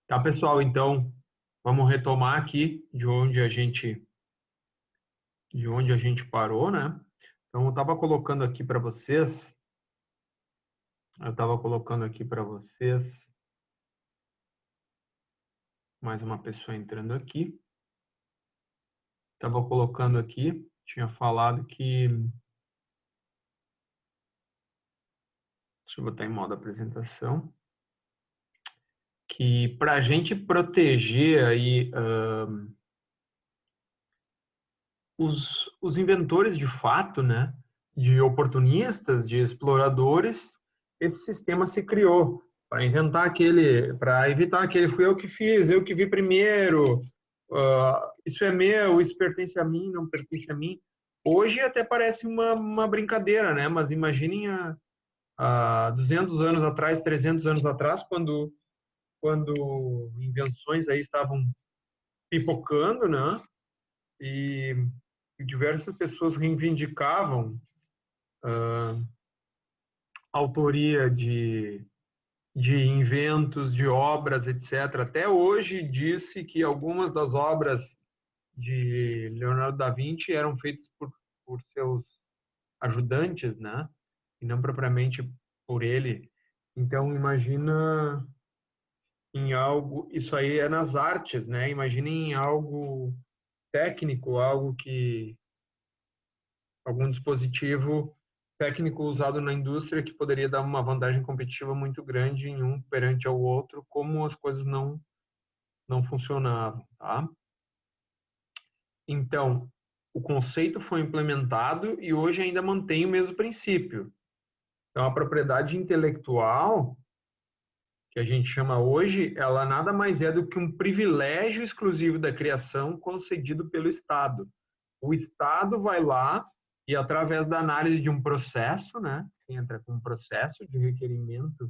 Tá, pessoal? Então, vamos retomar aqui de onde a gente parou, né? Então, eu estava colocando aqui para vocês mais uma pessoa entrando aqui. Estava colocando aqui, tinha falado que, deixa eu botar em modo apresentação, que para a gente proteger aí os inventores de fato, né, de oportunistas, de exploradores, esse sistema se criou para evitar aquele fui eu que fiz, eu que vi primeiro, isso é meu, isso pertence a mim, não pertence a mim. Hoje até parece uma brincadeira, né? Mas imaginem há 200 anos atrás, 300 anos atrás, quando invenções aí estavam pipocando, né? E diversas pessoas reivindicavam autoria de inventos, de obras, etc. Até hoje disse que algumas das obras de Leonardo da Vinci eram feitas por seus ajudantes, né? E não propriamente por ele. Então, imagina em algo, isso aí é nas artes, né? Imagina em algo técnico, algum dispositivo técnico usado na indústria que poderia dar uma vantagem competitiva muito grande em um perante ao outro, como as coisas não funcionavam, tá? Então, o conceito foi implementado e hoje ainda mantém o mesmo princípio. Então, a propriedade intelectual, que a gente chama hoje, ela nada mais é do que um privilégio exclusivo da criação concedido pelo Estado. O Estado vai lá e, através da análise de um processo, né, se entra com um processo de requerimento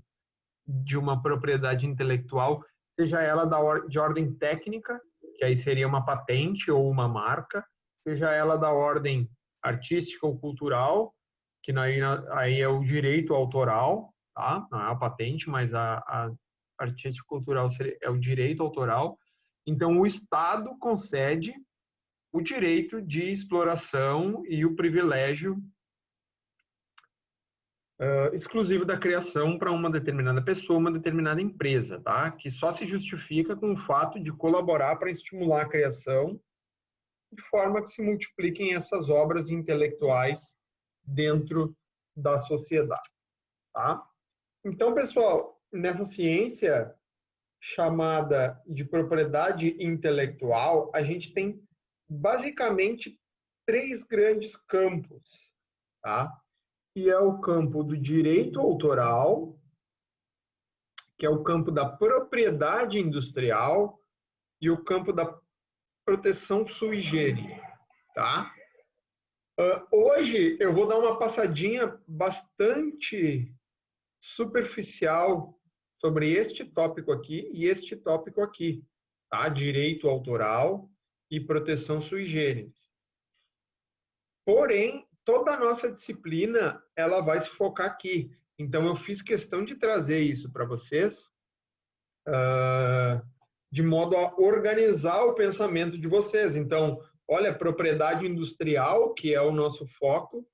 de uma propriedade intelectual, seja ela de ordem técnica, que aí seria uma patente ou uma marca, seja ela da ordem artística ou cultural, que aí é o direito autoral, tá? Não é a patente, mas a artística cultural é o direito autoral. Então, o Estado concede o direito de exploração e o privilégio exclusivo da criação para uma determinada pessoa, uma determinada empresa, tá? Que só se justifica com o fato de colaborar para estimular a criação de forma que se multipliquem essas obras intelectuais dentro da sociedade, tá? Então, pessoal, nessa ciência chamada de propriedade intelectual, a gente tem basicamente três grandes campos, tá? E é o campo do direito autoral, que é o campo da propriedade industrial e o campo da proteção sui generis, tá? Hoje eu vou dar uma passadinha bastante superficial sobre este tópico aqui e este tópico aqui, tá? Direito autoral e proteção sui generis. Porém, toda a nossa disciplina, ela vai se focar aqui. Então, eu fiz questão de trazer isso para vocês, de modo a organizar o pensamento de vocês. Então, olha, propriedade industrial, que é o nosso foco,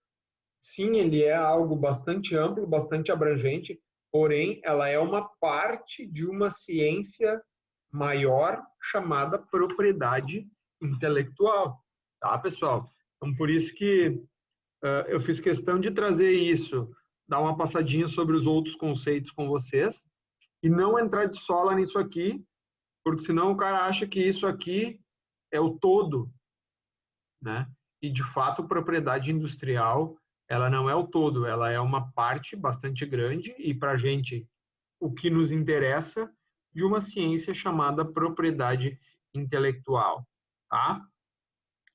sim, ele é algo bastante amplo, bastante abrangente, porém, ela é uma parte de uma ciência maior chamada propriedade intelectual. Tá, pessoal? Então, por isso que eu fiz questão de trazer isso, dar uma passadinha sobre os outros conceitos com vocês e não entrar de sola nisso aqui, porque senão o cara acha que isso aqui é o todo, né? E de fato, propriedade industrial, ela não é o todo, ela é uma parte bastante grande e para a gente o que nos interessa de uma ciência chamada propriedade intelectual, tá?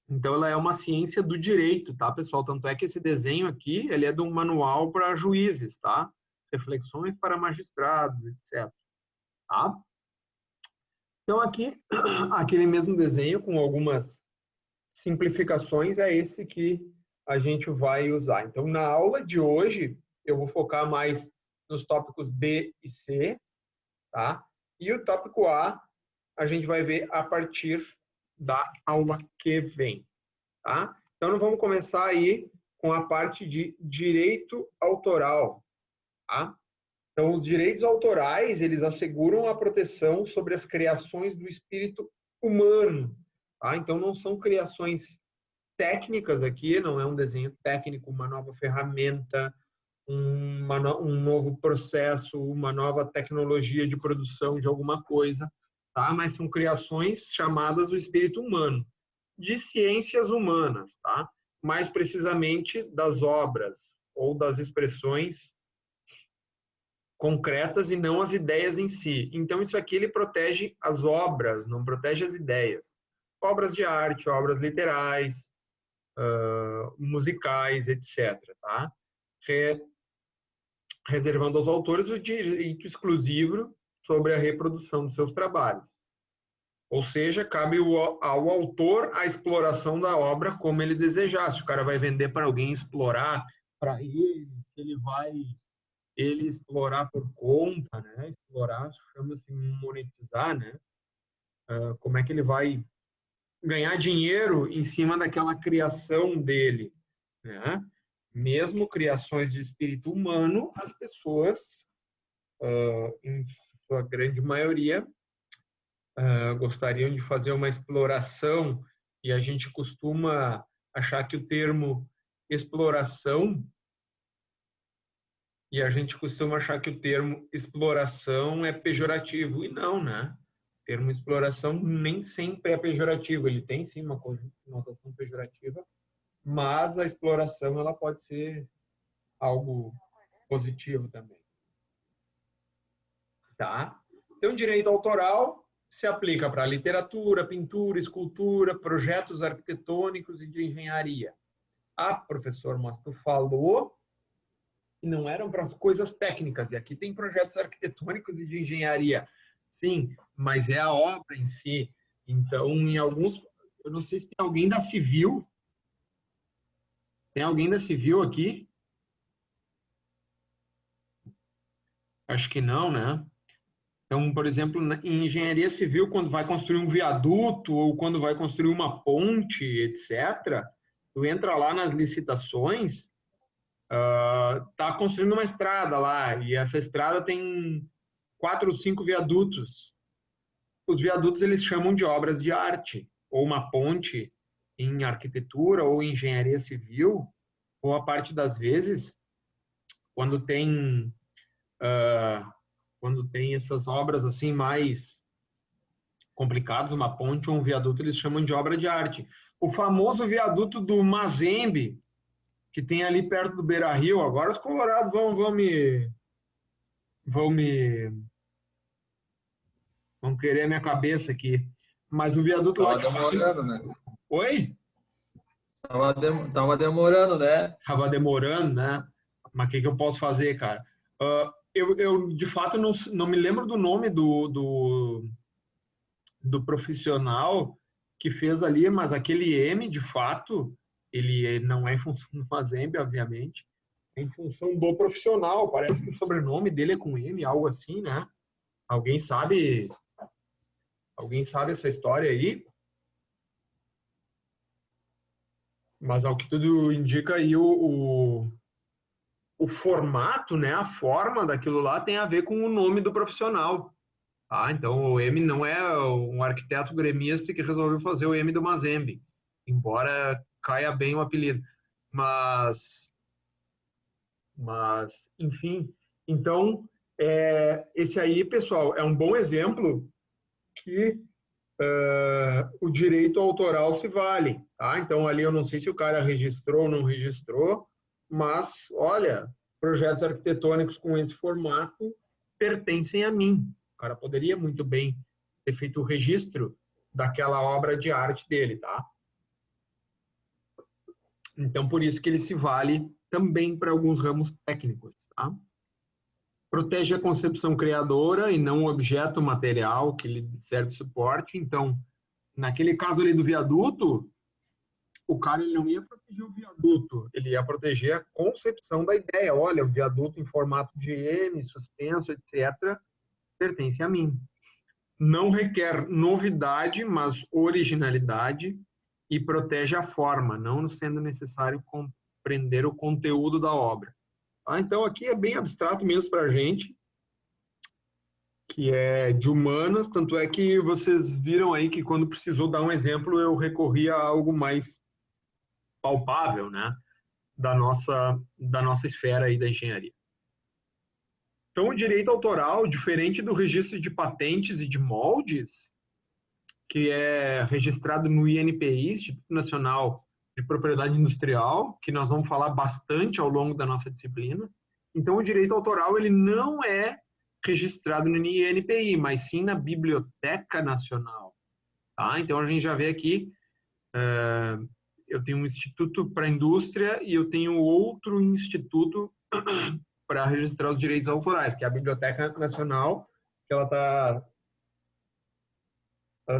Então, ela é uma ciência do direito, tá, pessoal? Tanto é que esse desenho aqui, ele é de um manual para juízes, tá? Reflexões para magistrados, etc. Tá? Então, aqui, aquele mesmo desenho com algumas simplificações é esse que a gente vai usar. Então, na aula de hoje, eu vou focar mais nos tópicos B e C, tá? E o tópico a gente vai ver a partir da aula que vem, tá? Então, nós vamos começar aí com a parte de direito autoral, tá? Então, os direitos autorais, eles asseguram a proteção sobre as criações do espírito humano, tá? Então, não são criações técnicas aqui, não é um desenho técnico, uma nova ferramenta, um novo processo, uma nova tecnologia de produção de alguma coisa, tá? Mas são criações chamadas do espírito humano, de ciências humanas, tá? Mais precisamente das obras ou das expressões concretas e não as ideias em si. Então, isso aqui ele protege as obras, não protege as ideias. Obras de arte, obras literais, musicais, etc. Tá? Reservando aos autores o direito exclusivo sobre a reprodução dos seus trabalhos. Ou seja, cabe ao autor a exploração da obra como ele desejar. Se o cara vai vender para alguém explorar para ele, se ele vai explorar por conta, né? Explorar chama-se monetizar, né? Como é que ele vai ganhar dinheiro em cima daquela criação dele, né? Mesmo criações de espírito humano, as pessoas, em sua grande maioria, gostariam de fazer uma exploração, e a gente costuma achar que o termo exploração é pejorativo, e não, né? O termo exploração nem sempre é pejorativo, ele tem sim uma conotação pejorativa, mas a exploração ela pode ser algo positivo também, tá? Então, direito autoral se aplica para literatura, pintura, escultura, projetos arquitetônicos e de engenharia. Ah, professor, mas tu falou que não eram para coisas técnicas, e aqui tem projetos arquitetônicos e de engenharia. Sim, mas é a obra em si. Então, em alguns... Eu não sei se tem alguém da Civil. Tem alguém da Civil aqui? Acho que não, né? Então, por exemplo, em engenharia civil, quando vai construir um viaduto ou quando vai construir uma ponte, etc., tu entra lá nas licitações, tá construindo uma estrada lá, e essa estrada tem 4 ou 5 viadutos. Os viadutos eles chamam de obras de arte, ou uma ponte em arquitetura ou engenharia civil, ou a parte das vezes, quando tem essas obras assim mais complicadas, uma ponte ou um viaduto, eles chamam de obra de arte. O famoso viaduto do Mazembe, que tem ali perto do Beira-Rio, agora os colorados vão querer a minha cabeça aqui. Mas o viaduto lá Tava de fato... demorando, né? Oi? Tava demorando, né? Tava demorando, né? Mas o que eu posso fazer, cara? Eu de fato, não me lembro do nome do profissional que fez ali, mas aquele M, de fato, ele não é em função do Mazembe, obviamente, é em função do profissional. Parece que o sobrenome dele é com M, algo assim, né? Alguém sabe, alguém sabe essa história aí? Mas ao que tudo indica aí, o formato, né, a forma daquilo lá tem a ver com o nome do profissional. Tá? Então, o M não é um arquiteto gremista que resolveu fazer o M do Mazembe, embora caia bem o apelido. Mas enfim, então, esse aí, pessoal, é um bom exemplo que o direito autoral se vale. Tá? Então, ali eu não sei se o cara registrou ou não registrou, mas, olha, projetos arquitetônicos com esse formato pertencem a mim. O cara poderia muito bem ter feito o registro daquela obra de arte dele, tá? Então, por isso que ele se vale também para alguns ramos técnicos, tá? Protege a concepção criadora e não o objeto material que lhe serve suporte. Então, naquele caso ali do viaduto, o cara ele não ia proteger o viaduto, ele ia proteger a concepção da ideia. Olha, o viaduto em formato de M, suspenso, etc., pertence a mim. não requer novidade, mas originalidade, e protege a forma, não sendo necessário compreender o conteúdo da obra. Então, aqui é bem abstrato mesmo para a gente, que é de humanas, tanto é que vocês viram aí que quando precisou dar um exemplo, eu recorri a algo mais palpável, né, da nossa esfera aí da engenharia. Então, o direito autoral, diferente do registro de patentes e de moldes, que é registrado no INPI, Instituto Nacional de Propriedade Industrial, que nós vamos falar bastante ao longo da nossa disciplina. Então, o direito autoral ele não é registrado no INPI, mas sim na Biblioteca Nacional. Tá? Então, a gente já vê aqui, eu tenho um instituto para a indústria e eu tenho outro instituto para registrar os direitos autorais, que é a Biblioteca Nacional, que ela está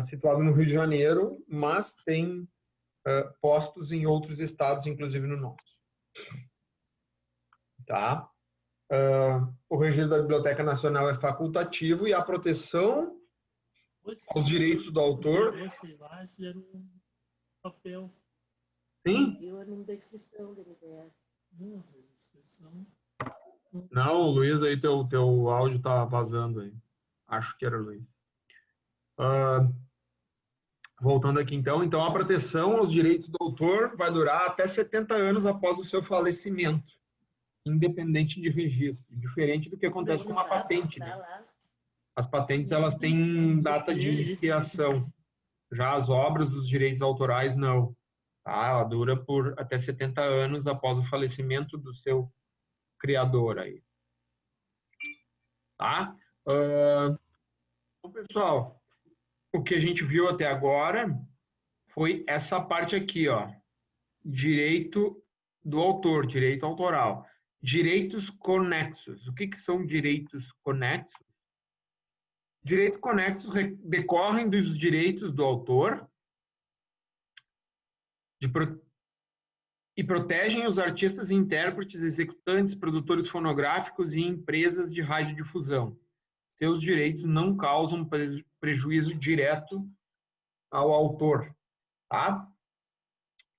situada no Rio de Janeiro, mas tem postos em outros estados, inclusive no nosso. Tá? O registro da Biblioteca Nacional é facultativo e a proteção aos direitos do autor. Sim? Não, Luiz, aí teu áudio tá vazando aí. Acho que era o Luiz. Voltando aqui então, a proteção aos direitos do autor vai durar até 70 anos após o seu falecimento, independente de registro, diferente do que acontece com uma patente, né? As patentes, elas têm data de expiração. Já as obras dos direitos autorais, não. Tá? Ela dura por até 70 anos após o falecimento do seu criador aí. Tá? Então, pessoal, o que a gente viu até agora foi essa parte aqui, ó. Direito do autor, direito autoral. Direitos conexos. O que são direitos conexos? Direitos conexos decorrem dos direitos do autor e protegem os artistas, intérpretes, executantes, produtores fonográficos e empresas de radiodifusão. Seus direitos não causam prejuízo direto ao autor, tá?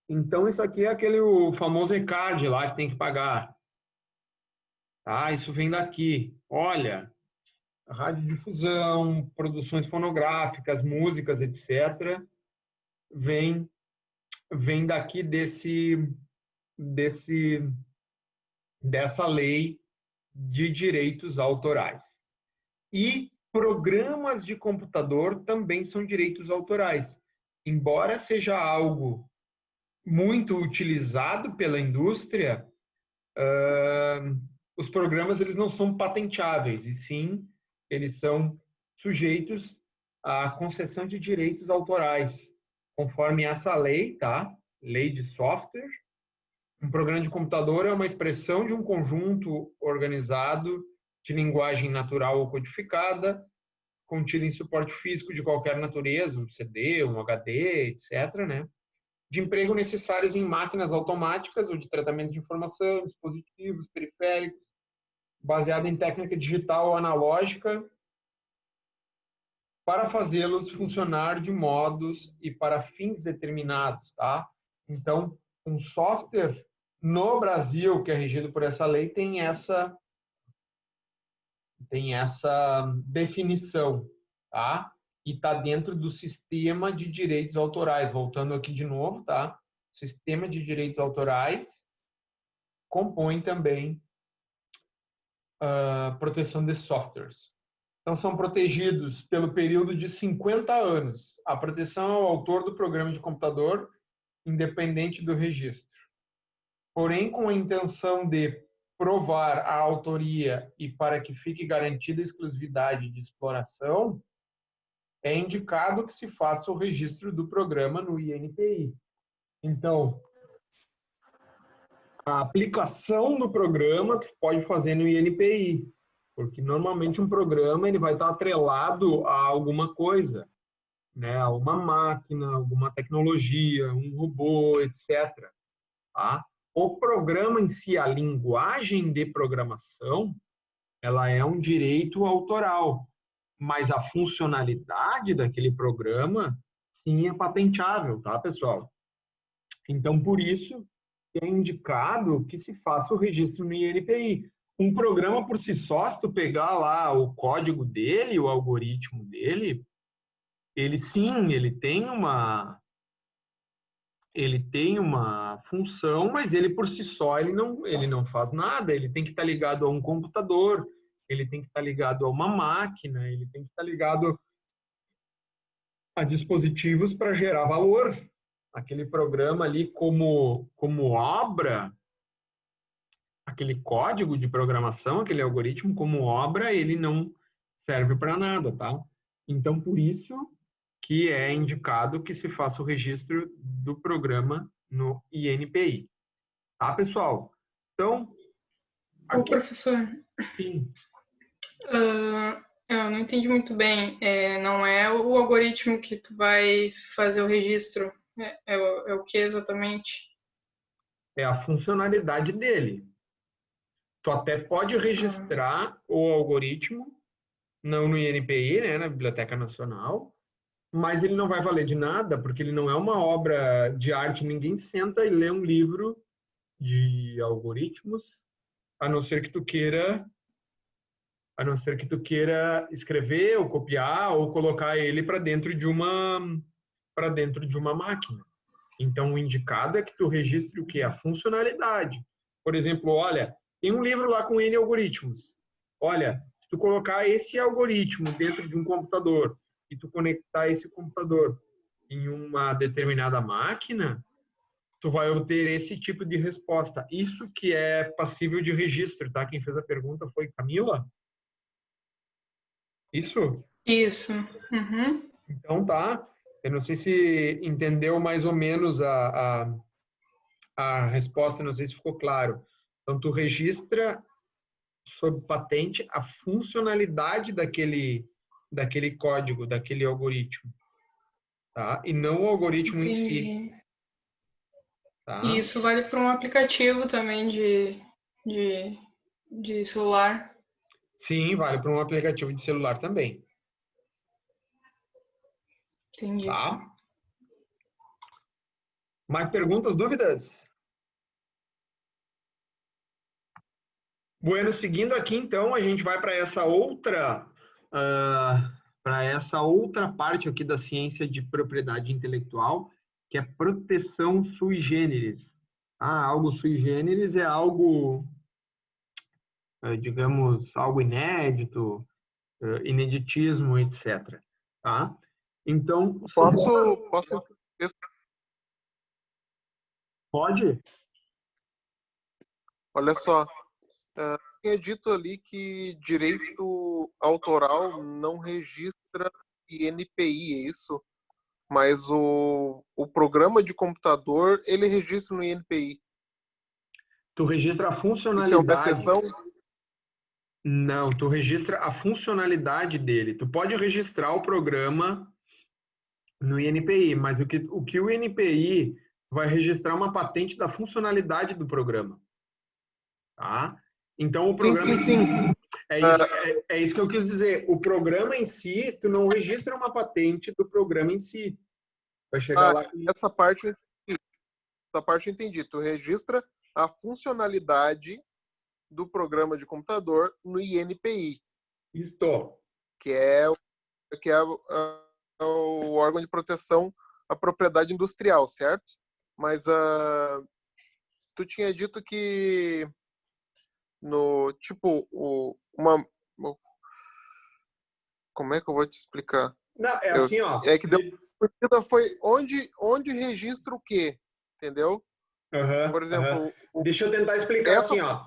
Então, isso aqui é o famoso ECAD lá que tem que pagar. Tá? Isso vem daqui. Olha, radiodifusão, produções fonográficas, músicas, etc., vem daqui dessa lei de direitos autorais. E programas de computador também são direitos autorais. Embora seja algo muito utilizado pela indústria, os programas eles não são patenteáveis, e sim, eles são sujeitos à concessão de direitos autorais, conforme essa lei, tá? Lei de software. Um programa de computador é uma expressão de um conjunto organizado de linguagem natural ou codificada, contida em suporte físico de qualquer natureza, um CD, um HD, etc., né? De emprego necessários em máquinas automáticas ou de tratamento de informação, dispositivos, periféricos, baseado em técnica digital ou analógica, para fazê-los funcionar de modos e para fins determinados, tá? Então, um software no Brasil, que é regido por essa lei, tem essa definição, tá? E está dentro do sistema de direitos autorais. Voltando aqui de novo, tá? Sistema de direitos autorais compõe também a proteção de softwares. Então, são protegidos pelo período de 50 anos. A proteção ao autor do programa de computador, independente do registro. Porém, com a intenção de provar a autoria e para que fique garantida a exclusividade de exploração, é indicado que se faça o registro do programa no INPI. Então, a aplicação do programa tu pode fazer no INPI, porque normalmente um programa ele vai estar atrelado a alguma coisa, né? A uma máquina, alguma tecnologia, um robô, etc. Tá? O programa em si, a linguagem de programação, ela é um direito autoral. mas a funcionalidade daquele programa, sim, é patenteável, tá, pessoal? Então, por isso, é indicado que se faça o registro no INPI. Um programa por si só, se tu pegar lá o código dele, o algoritmo dele, ele sim, ele tem uma função, mas ele por si só ele não faz nada. Ele tem que estar ligado a um computador, ele tem que estar ligado a uma máquina, ele tem que estar ligado a dispositivos para gerar valor. Aquele programa ali como obra, aquele código de programação, aquele algoritmo como obra, ele não serve para nada, tá? Então, por isso que é indicado que se faça o registro do programa no INPI. Tá, pessoal? Então, Ô, aqui professor, sim. Eu não entendi muito bem. Não é o algoritmo que tu vai fazer o registro. É o que exatamente? É a funcionalidade dele. Tu até pode registrar o algoritmo, não no INPI, né, na Biblioteca Nacional, mas ele não vai valer de nada, porque ele não é uma obra de arte. Ninguém senta e lê um livro de algoritmos, a não ser que tu queira, a não ser que tu queira escrever ou copiar ou colocar ele para dentro de uma máquina. Então, o indicado é que tu registre o que? A funcionalidade. Por exemplo, olha, tem um livro lá com N algoritmos. Olha, se tu colocar esse algoritmo dentro de um computador e tu conectar esse computador em uma determinada máquina, tu vai obter esse tipo de resposta. Isso que é passível de registro, tá? Quem fez a pergunta foi Camila? Isso? Isso. Uhum. Então tá. Eu não sei se entendeu mais ou menos a resposta, não sei se ficou claro. Então, tu registra sob patente a funcionalidade daquele código, daquele algoritmo, tá? E não o algoritmo em si, Entendi. E tá? isso vale para um aplicativo também de celular. Sim, vale para um aplicativo de celular também, Entendi. tá? Mais perguntas, dúvidas? Bueno, seguindo aqui, então, a gente vai para essa outra parte aqui da ciência de propriedade intelectual, que é proteção sui generis. Algo sui generis é algo, digamos, algo inédito, ineditismo, etc. Tá? Então, Posso, pode? olha só, tinha dito ali que direito autoral não registra INPI, é isso? Mas o programa de computador, ele registra no INPI. Tu registra a Isso é uma funcionalidade. exceção? Não, tu registra a funcionalidade dele. Tu pode registrar o programa no INPI, mas o que o INPI vai registrar uma patente da funcionalidade do programa, tá? Então, o Sim, programa sim, sim. é isso que eu quis dizer. O programa em si, tu não registra uma patente do programa em si. Vai chegar lá com... Essa parte eu entendi. Tu registra a funcionalidade do programa de computador no INPI, Isto. que é o órgão de proteção à propriedade industrial, certo? Mas tu tinha dito que no tipo como é que eu vou te explicar? Não, é assim, ó. É que deu foi onde registra o quê, entendeu? Por exemplo, Deixa eu tentar explicar essa assim, ó.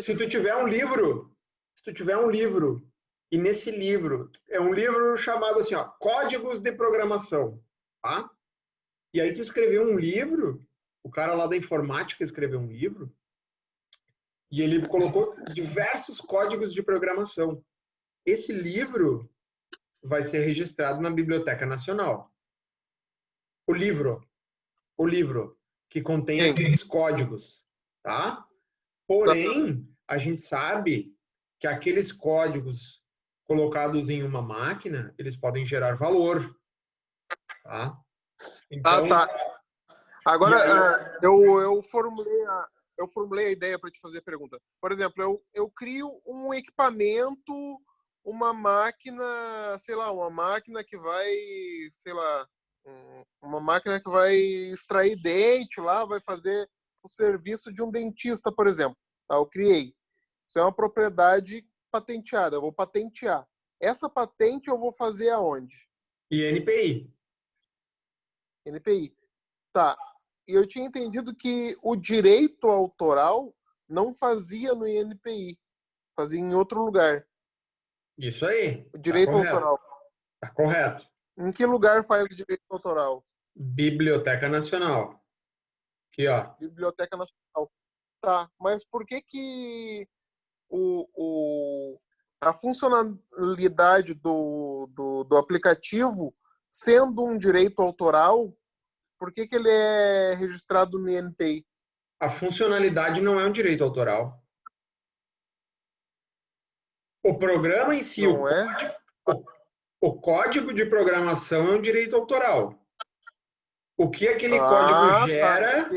Se tu tiver um livro e nesse livro é um livro chamado assim, ó, Códigos de Programação, tá? E aí tu escreveu um livro, o cara lá da informática escreveu um livro e ele colocou diversos códigos de programação. Esse livro vai ser registrado na Biblioteca Nacional. O livro que contém Sim. aqueles códigos, tá? Porém, a gente sabe que aqueles códigos colocados em uma máquina, eles podem gerar valor, tá? Então, Tá. Agora, e aí- eu formulei a ideia para te fazer a pergunta. Por exemplo, eu crio um equipamento, uma máquina, sei lá, uma máquina que vai, sei lá, uma máquina que vai extrair dente lá, vai fazer o serviço de um dentista, por exemplo. Tá, eu criei. Isso é uma propriedade patenteada, eu vou patentear. Essa patente eu vou fazer aonde? INPI. NPI. Tá. E eu tinha entendido que o direito autoral não fazia no INPI, fazia em outro lugar. Isso aí, O tá direito correto. autoral. Tá correto. Em que lugar faz o direito autoral? Biblioteca Nacional. Aqui, ó. Biblioteca Nacional. Tá, mas por que a funcionalidade do aplicativo, sendo um direito autoral, por que ele é registrado no INPI? A funcionalidade não é um direito autoral. O programa em si, Não é? o código de programação é um direito autoral. O que aquele código Ah, tá. gera,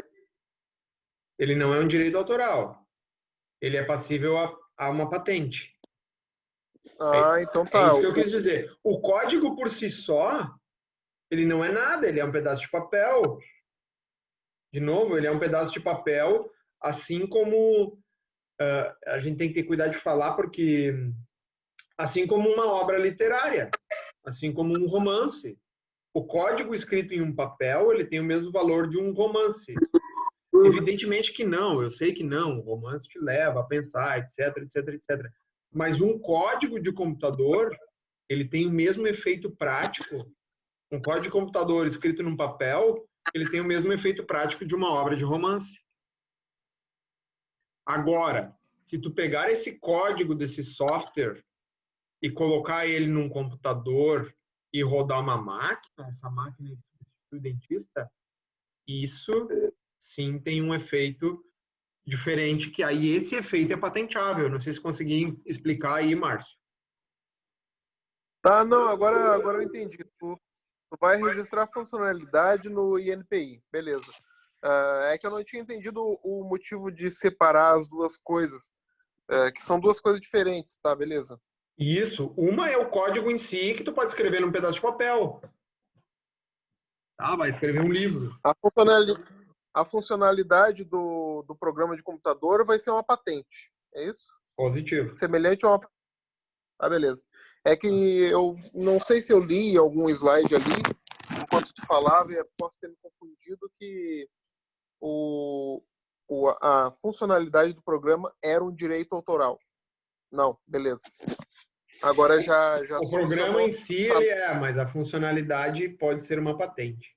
ele não é um direito autoral. Ele é passível a uma patente. Ah, então É tá. isso que eu quis dizer. O código por si só, ele não é nada, ele é um pedaço de papel. De novo, ele é um pedaço de papel, assim como a gente tem que ter cuidado de falar, porque assim como uma obra literária, assim como um romance, o código escrito em um papel, ele tem o mesmo valor de um romance. Evidentemente que não, eu sei que não, o romance te leva a pensar, etc, etc, etc. Mas um código de computador, ele tem o mesmo efeito prático. Um código de computador escrito num papel, ele tem o mesmo efeito prático de uma obra de romance. Agora, se tu pegar esse código desse software e colocar ele num computador e rodar uma máquina, essa máquina do dentista, isso sim tem um efeito diferente, que aí esse efeito é patenteável. Não sei se consegui explicar aí, Márcio. Tá, não, agora eu entendi. Tu vai registrar a funcionalidade no INPI, beleza. É que eu não tinha entendido o motivo de separar as duas coisas, que são duas coisas diferentes, tá, beleza? Isso, uma é o código em si, que tu pode escrever num pedaço de papel. Tá? Vai escrever um livro. A funcionalidade do programa de computador vai ser uma patente, é isso? Positivo. Semelhante a uma... Ah, beleza. É que eu não sei se eu li algum slide ali, enquanto tu falava, e posso ter me confundido que a funcionalidade do programa era um direito autoral. Não, beleza. Agora já O programa solucionou. em si, ele é, mas a funcionalidade pode ser uma patente.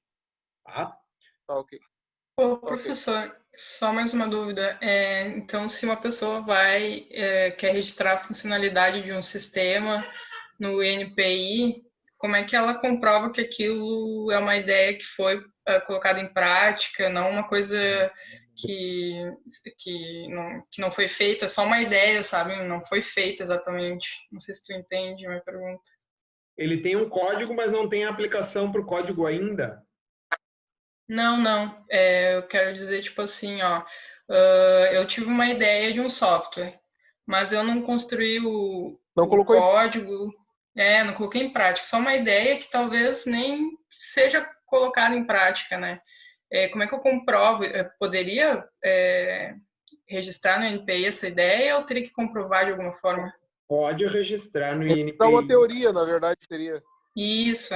Tá? Tá, ok. Ô, professor, só mais uma dúvida. Então, se uma pessoa quer registrar a funcionalidade de um sistema no INPI, como é que ela comprova que aquilo é uma ideia que foi colocada em prática, não uma coisa que não foi feita, só uma ideia, sabe? Não foi feita exatamente. Não sei se tu entende a minha pergunta. Ele tem um código, mas não tem aplicação para o código ainda. Não. Eu quero dizer, tipo assim, ó, eu tive uma ideia de um software, mas eu não construí Não o colocou em... código, não coloquei em prática. Só uma ideia que talvez nem seja colocada em prática, né? Como é que eu comprovo? Eu poderia registrar no INPI essa ideia ou teria que comprovar de alguma forma? Pode registrar no Dá uma INPI. teoria, na verdade, seria. Isso,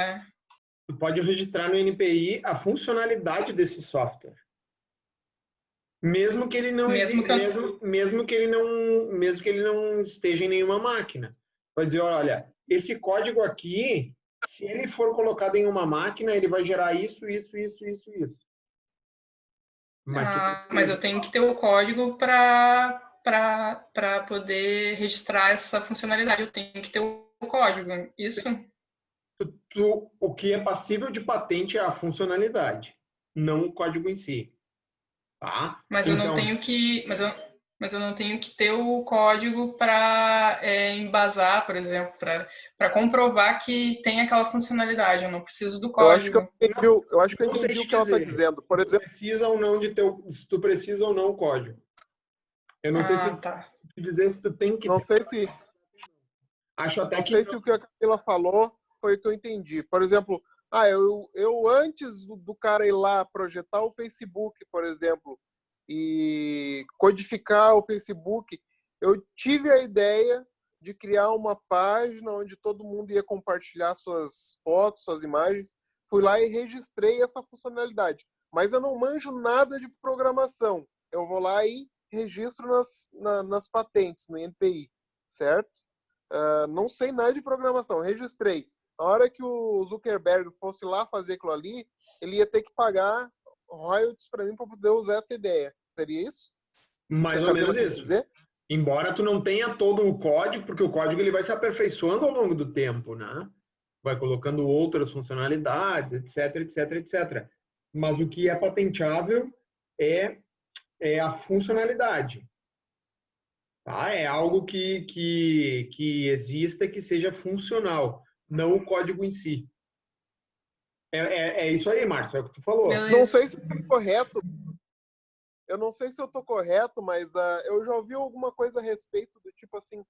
Tu pode registrar no INPI a funcionalidade desse software. Mesmo que ele não mesmo que eu... mesmo que ele não esteja em nenhuma máquina. Vai dizer, olha, esse código aqui, se ele for colocado em uma máquina, ele vai gerar isso. Mas eu tenho que ter o código para poder registrar essa funcionalidade. Eu tenho que ter o código, isso? O que é passível de patente é a funcionalidade, não o código em si. Tá? Mas eu não tenho que. Mas eu não tenho que ter o código para embasar, por exemplo, para comprovar que tem aquela funcionalidade. Eu não preciso do Eu acho que código. eu acho que eu Não sei entendi te o que ela está dizer dizendo. Por se tu exemplo, precisa ou não de ter se tu precisa ou não o código. Eu não sei se Ah, tu tá. te dizer se tu tem que não ter. sei se Acho até não que sei se o que a Camila falou foi o que eu entendi. Por exemplo, eu antes do cara ir lá projetar o Facebook, por exemplo, e codificar o Facebook, eu tive a ideia de criar uma página onde todo mundo ia compartilhar suas fotos, suas imagens. Fui lá e registrei essa funcionalidade. Mas eu não manjo nada de programação. Eu vou lá e registro nas patentes, no INPI, certo? Não sei nada de programação, registrei. Na hora que o Zuckerberg fosse lá fazer aquilo ali, ele ia ter que pagar royalties para mim para poder usar essa ideia. Seria isso? mais Que a ou Camila menos quis isso. dizer? Embora tu não tenha todo o código, porque o código ele vai se aperfeiçoando ao longo do tempo, né? Vai colocando outras funcionalidades, etc, etc, etc. Mas o que é patenteável é, é a funcionalidade. Tá? É algo que exista, que seja funcional, não o código em si. É isso aí, Márcio, é o que tu falou. Não Beleza. sei se está correto. Eu não sei se eu estou correto, mas eu já ouvi alguma coisa a respeito do tipo assim,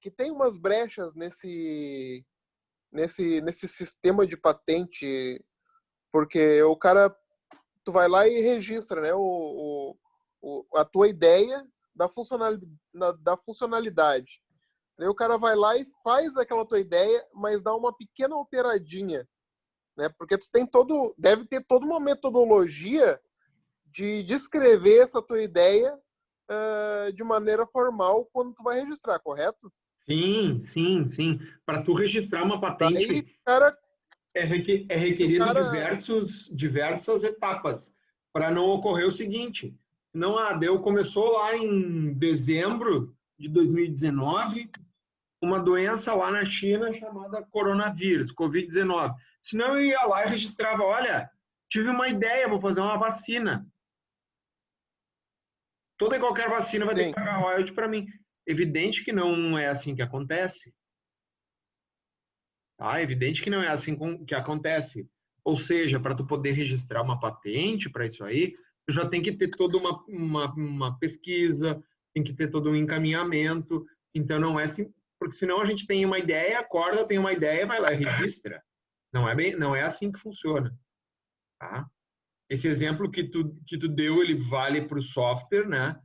que tem umas brechas nesse sistema de patente, porque o cara, tu vai lá e registra, né, a tua ideia da funcionalidade. Daí o cara vai lá e faz aquela tua ideia, mas dá uma pequena alteradinha, né? Porque deve ter toda uma metodologia de descrever essa tua ideia de maneira formal quando tu vai registrar, correto? Sim, sim, sim. Para tu registrar uma Daí, patente, cara, é se o requerido cara, diversas etapas para não ocorrer o seguinte. Não, deu, começou lá em dezembro de 2019, uma doença lá na China chamada coronavírus, Covid-19. Senão eu ia lá e registrava, olha, tive uma ideia, vou fazer uma vacina. Toda e qualquer vacina vai ter que sim, pagar royalty para mim. Evidente que não é assim que acontece. Tá? Evidente que não é assim que acontece. Ou seja, para tu poder registrar uma patente para isso aí, tu já tem que ter toda uma pesquisa, tem que ter todo um encaminhamento. Então não é assim, porque senão a gente tem uma ideia, acorda, tem uma ideia, vai lá e registra. Não é assim que funciona, tá? Esse exemplo que tu deu, ele vale para o software, né?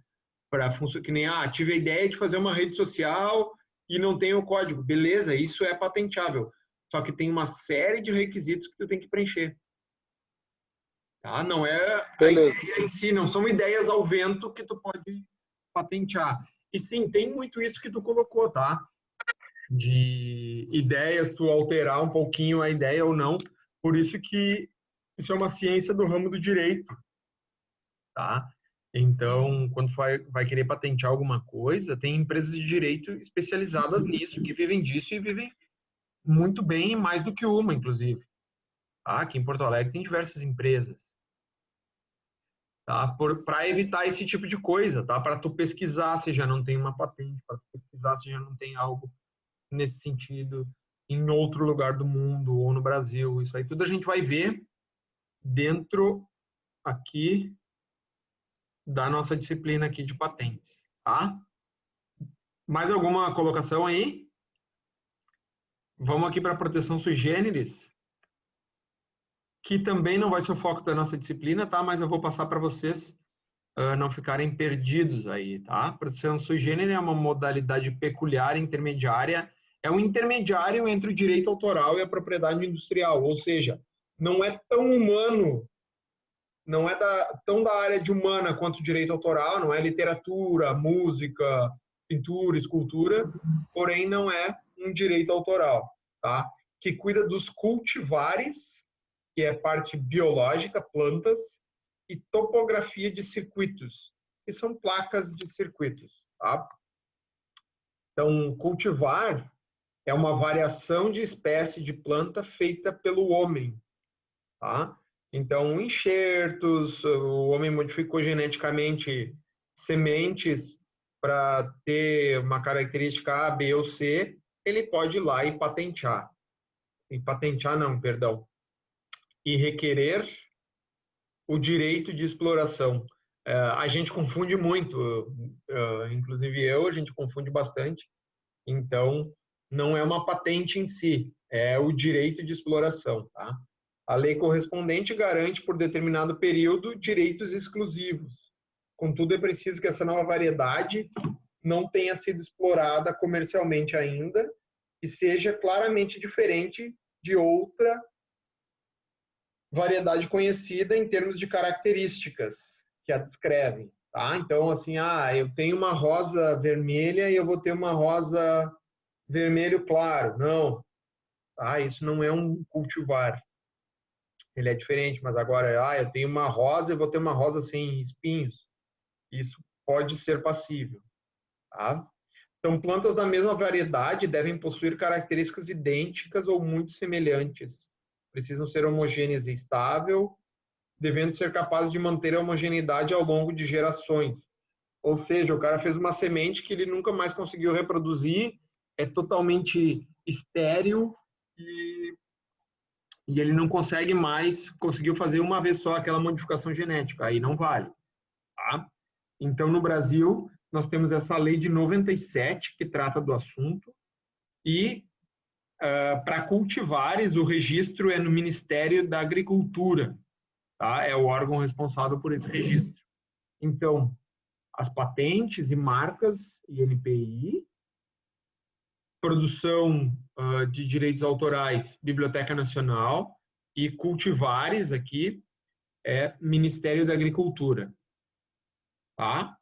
Para funcionar que nem tive a ideia de fazer uma rede social e não tem o código. Beleza, isso é patenteável. Só que tem uma série de requisitos que tu tem que preencher. Tá? Não é a beleza. ideia em si, não são ideias ao vento que tu pode patentear. E sim, tem muito isso que tu colocou, tá? De ideias, tu alterar um pouquinho a ideia ou não. Por isso que isso é uma ciência do ramo do direito, tá? Então, quando vai querer patentear alguma coisa, tem empresas de direito especializadas nisso, que vivem disso e vivem muito bem, mais do que uma, inclusive. Tá? Aqui em Porto Alegre tem diversas empresas, tá? Para evitar esse tipo de coisa, tá? Para tu pesquisar se já não tem uma patente, para tu pesquisar se já não tem algo nesse sentido em outro lugar do mundo ou no Brasil. Isso aí tudo a gente vai ver dentro aqui da nossa disciplina aqui de patentes, tá? Mais alguma colocação aí? Vamos aqui para a proteção sui generis, que também não vai ser o foco da nossa disciplina, tá? Mas eu vou passar para vocês não ficarem perdidos aí, tá? Proteção sui generis é uma modalidade peculiar intermediária, é um intermediário entre o direito autoral e a propriedade industrial, ou seja, não é tão humano, não é tão da área de humana quanto o direito autoral, não é literatura, música, pintura, escultura, porém não é um direito autoral, tá? Que cuida dos cultivares, que é parte biológica, plantas, e topografia de circuitos, que são placas de circuitos, tá? Então, cultivar é uma variação de espécie de planta feita pelo homem, tá? Então, enxertos, o homem modificou geneticamente sementes para ter uma característica A, B ou C, ele pode ir lá e patentear. E patentear não, perdão. E requerer o direito de exploração. A gente confunde muito, inclusive a gente confunde bastante. Então, não é uma patente em si, é o direito de exploração, tá? A lei correspondente garante por determinado período direitos exclusivos. Contudo, é preciso que essa nova variedade não tenha sido explorada comercialmente ainda e seja claramente diferente de outra variedade conhecida em termos de características que a descrevem, tá? Então, assim, eu tenho uma rosa vermelha e eu vou ter uma rosa vermelho claro. Não, tá? Isso não é um cultivar. Ele é diferente, mas agora, eu tenho uma rosa e vou ter uma rosa sem espinhos. Isso pode ser passível, tá? Então, plantas da mesma variedade devem possuir características idênticas ou muito semelhantes. Precisam ser homogêneas e estável, devendo ser capazes de manter a homogeneidade ao longo de gerações. Ou seja, o cara fez uma semente que ele nunca mais conseguiu reproduzir, é totalmente estéril e ele não consegue mais, conseguiu fazer uma vez só aquela modificação genética, aí não vale, tá? Então, no Brasil, nós temos essa lei de 97 que trata do assunto e para cultivares o registro é no Ministério da Agricultura, tá? É o órgão responsável por esse registro. Então, as patentes e marcas INPI, produção de direitos autorais, Biblioteca Nacional, e cultivares aqui é Ministério da Agricultura, tá?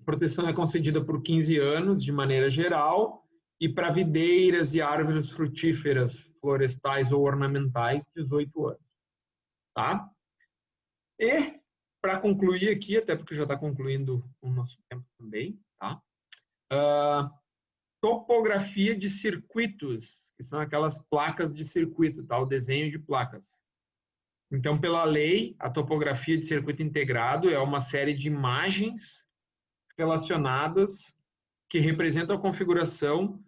Proteção é concedida por 15 anos, de maneira geral, e para videiras e árvores frutíferas, florestais ou ornamentais, 18 anos, tá? E, para concluir aqui, até porque já está concluindo o nosso tempo também, tá? Topografia de circuitos, que são aquelas placas de circuito, tá? O desenho de placas. Então, pela lei, a topografia de circuito integrado é uma série de imagens relacionadas que representam a configuração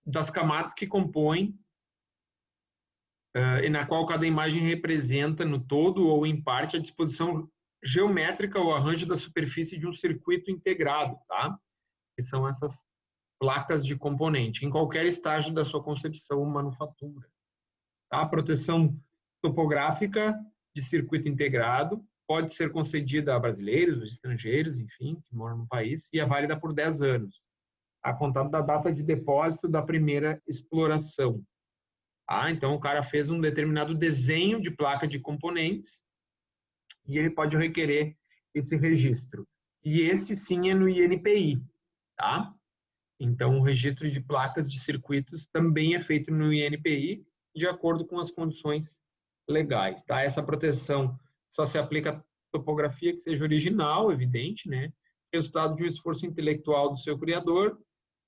das camadas que compõem e na qual cada imagem representa no todo ou em parte a disposição geométrica ou arranjo da superfície de um circuito integrado, tá? Que são essas placas de componente, em qualquer estágio da sua concepção ou manufatura. Tá? A proteção topográfica de circuito integrado pode ser concedida a brasileiros, estrangeiros, enfim, que moram no país, e é válida por 10 anos, a contar da data de depósito da primeira exploração. Tá? Então, o cara fez um determinado desenho de placa de componentes e ele pode requerer esse registro. E esse, sim, é no INPI. Tá? Então, o registro de placas de circuitos também é feito no INPI, de acordo com as condições legais. Tá? Essa proteção só se aplica à topografia que seja original, evidente, né? Resultado de um esforço intelectual do seu criador,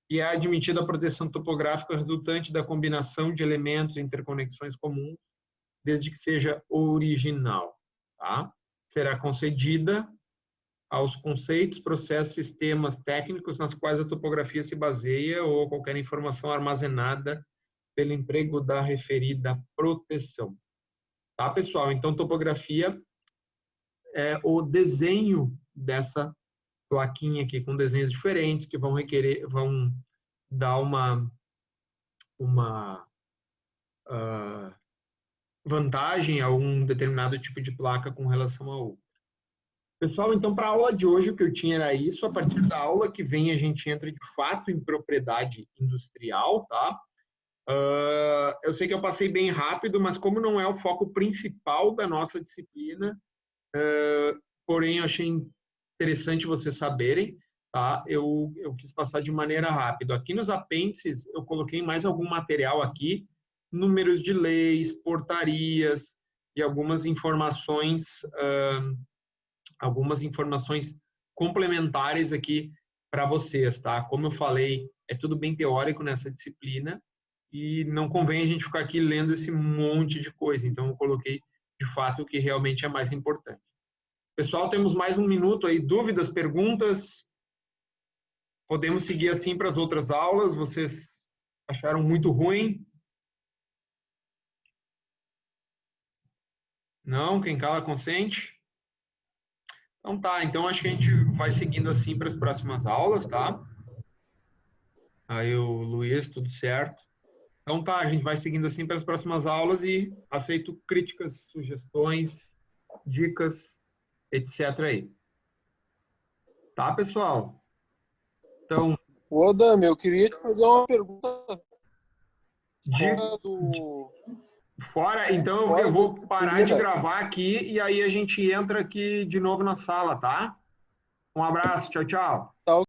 e é admitida a proteção topográfica resultante da combinação de elementos e interconexões comuns, desde que seja original. Tá? Será concedida aos conceitos, processos, sistemas técnicos nas quais a topografia se baseia ou qualquer informação armazenada pelo emprego da referida proteção. Tá, pessoal? Então, topografia é o desenho dessa plaquinha aqui, com desenhos diferentes, que vão requerer, vão dar uma vantagem a um determinado tipo de placa com relação a outro. Pessoal, então, para a aula de hoje, o que eu tinha era isso. A partir da aula que vem, a gente entra de fato em propriedade industrial, tá? Eu sei que eu passei bem rápido, mas como não é o foco principal da nossa disciplina, porém, eu achei interessante vocês saberem, tá? Eu quis passar de maneira rápida. Aqui nos apêndices, eu coloquei mais algum material aqui, números de leis, portarias e algumas informações complementares aqui para vocês, tá? Como eu falei, é tudo bem teórico nessa disciplina e não convém a gente ficar aqui lendo esse monte de coisa. Então, eu coloquei, de fato, o que realmente é mais importante. Pessoal, temos mais um minuto aí. Dúvidas, perguntas? Podemos seguir assim para as outras aulas? Vocês acharam muito ruim? Não? Quem cala consente? Então tá, então acho que a gente vai seguindo assim para as próximas aulas, tá? Aí o Luiz, tudo certo. Então tá, a gente vai seguindo assim para as próximas aulas e aceito críticas, sugestões, dicas, etc. aí. Tá, pessoal? Então, Ô, Adami, eu queria te fazer uma pergunta de fora, então fora eu da vou parar de disciplina. gravar aqui e aí a gente entra aqui de novo na sala, tá? Um abraço, tchau, tchau. Tá